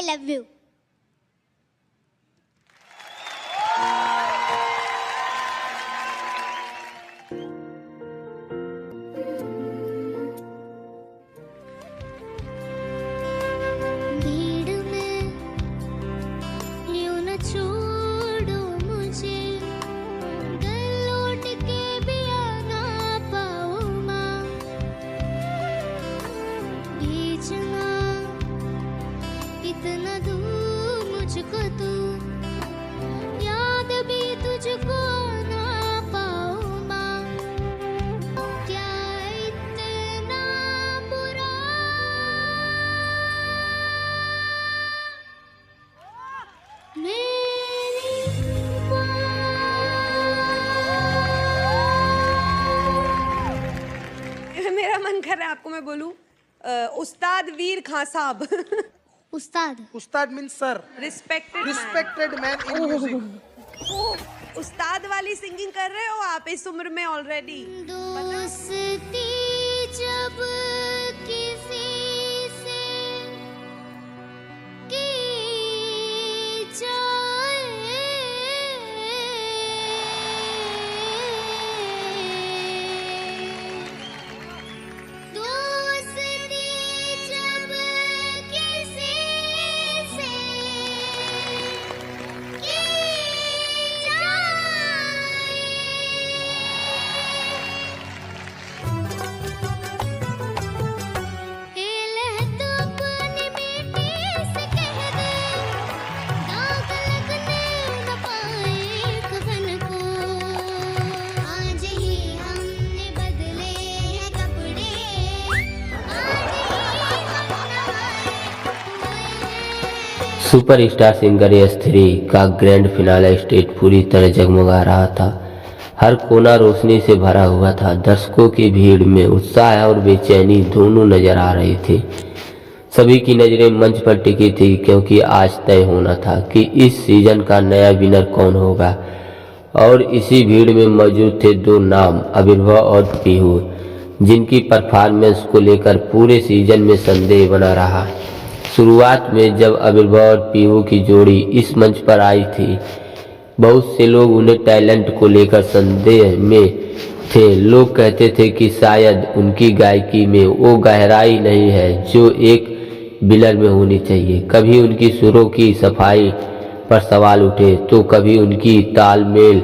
I love you. इतना दूर मुझको तू याद भी तुझको ना पाऊं माँ, क्या इतना बुरा। मेरी मेरा मन कर रहा है आपको मैं बोलूं उस्ताद वीर खां साहब। उस्ताद means sir, respected man in music. उस्ताद वाली सिंगिंग कर रहे हो आप इस उम्र में ऑलरेडी। दोस्ती जब किसी से की जाए, दोस्ती जब किसी से की सुपरस्टार सिंगर S3 का ग्रैंड फिनाले स्टेज पूरी तरह जगमगा रहा था। हर कोना रोशनी से भरा हुआ था। दर्शकों की भीड़ में उत्साह और बेचैनी दोनों नजर आ रही थी। सभी की नजरें मंच पर टिकी थी क्योंकि आज तय होना था कि इस सीजन का नया विनर कौन होगा। और इसी भीड़ में मौजूद थे दो नाम, आविर्भाव और पीहू, जिनकी परफॉर्मेंस को लेकर पूरे सीजन में संदेह बना रहा। शुरुआत में जब आविर्भाव और पीहू की जोड़ी इस मंच पर आई थी, बहुत से लोग उन्हें टैलेंट को लेकर संदेह में थे। लोग कहते थे कि शायद उनकी गायकी में वो गहराई नहीं है जो एक विनर में होनी चाहिए। कभी उनकी सुरों की सफाई पर सवाल उठे तो कभी उनकी तालमेल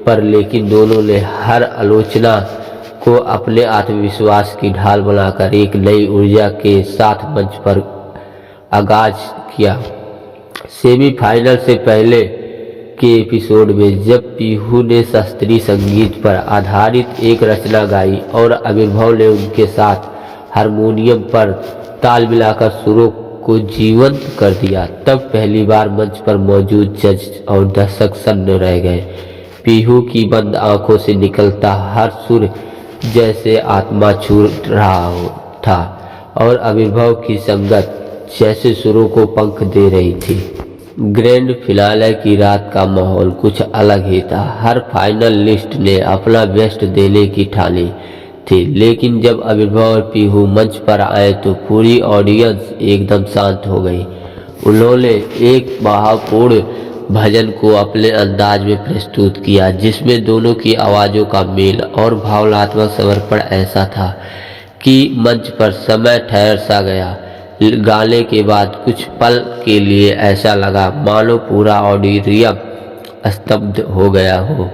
पर, लेकिन दोनों ने हर आलोचना को अपने आत्मविश्वास की ढाल बनाकर एक नई ऊर्जा के साथ मंच पर आगाज किया। सेमीफाइनल से पहले के एपिसोड में जब पीहू ने शास्त्रीय संगीत पर आधारित एक रचना गाई और आविर्भाव ने उनके साथ हारमोनियम पर ताल मिलाकर सुरों को जीवंत कर दिया, तब पहली बार मंच पर मौजूद जज और दर्शक सन्न रह गए। पीहू की बंद आंखों से निकलता हर सुर जैसे आत्मा छू रहा था और आविर्भाव की संगत जैसे सुरों को पंख दे रही थी। ग्रैंड फिनाले की रात का माहौल कुछ अलग ही था। हर फाइनल लिस्ट ने अपना बेस्ट देने की ठानी थी, लेकिन जब आविर्भाव और पीहू मंच पर आए तो पूरी ऑडियंस एकदम शांत हो गई। उन्होंने एक भावपूर्ण भजन को अपने अंदाज में प्रस्तुत किया जिसमें दोनों की आवाज़ों का मेल और भावनात्मक समर्पण ऐसा था कि मंच पर समय ठहर सा गया। गाने के बाद कुछ पल के लिए ऐसा लगा मानो पूरा ऑडिटोरियम स्तब्ध हो गया हो।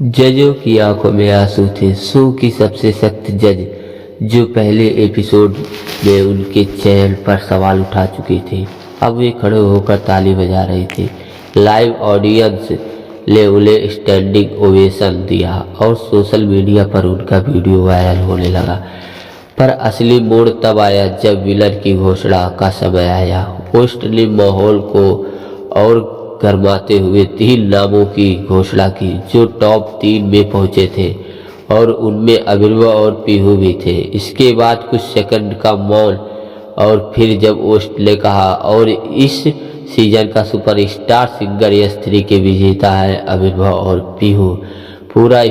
जजों की आंखों में आंसू थे। शो की सबसे सख्त जज जो पहले एपिसोड में उनके चयन पर सवाल उठा चुके थे, अब वे खड़े होकर ताली बजा रहे थे। लाइव ऑडियंस ने उन्हें स्टैंडिंग ओवेशन दिया और सोशल मीडिया पर उनका वीडियो वायरल होने लगा। पर असली मोड़ तब आया जब विनर की घोषणा का समय आया। होस्ट ने माहौल को और गरमाते हुए 3 नामों की घोषणा की जो टॉप 3 में पहुंचे थे और उनमें आविर्भाव और पीहू भी थे। इसके बाद कुछ सेकंड का मौन और फिर जब होस्ट ने कहा, और इस सीजन का सुपरस्टार सिंगर S3 के विजेता है आविर्भाव और पीहू। पूरा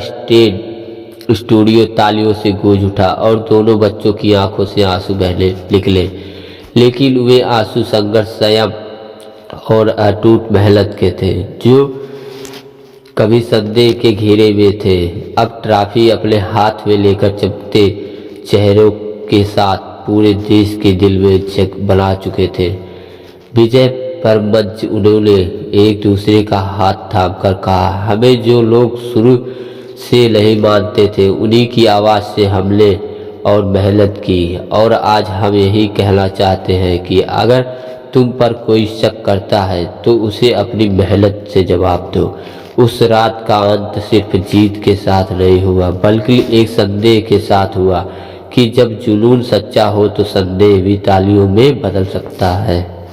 स्टूडियो तालियों से गूंज उठा और दोनों बच्चों की आंखों से आंसू बहने निकले। लेकिन वे आंसू संघर्ष, संयम और अटूट मेहनत के थे जो कभी संदेह के घेरे में थे। अब ट्रॉफी अपने हाथ में लेकर चमकते चेहरों के साथ पूरे देश के दिल में जग बना चुके थे। विजय पर मंच उन्होंने एक दूसरे का हाथ थामकर कहा, हमें जो लोग शुरू से नहीं मानते थे उन्हीं की आवाज़ से हमने और मेहनत की, और आज हम यही कहना चाहते हैं कि अगर तुम पर कोई शक करता है तो उसे अपनी मेहनत से जवाब दो। उस रात का अंत सिर्फ जीत के साथ नहीं हुआ बल्कि एक संदेह के साथ हुआ कि जब जुनून सच्चा हो तो संदेह भी तालियों में बदल सकता है।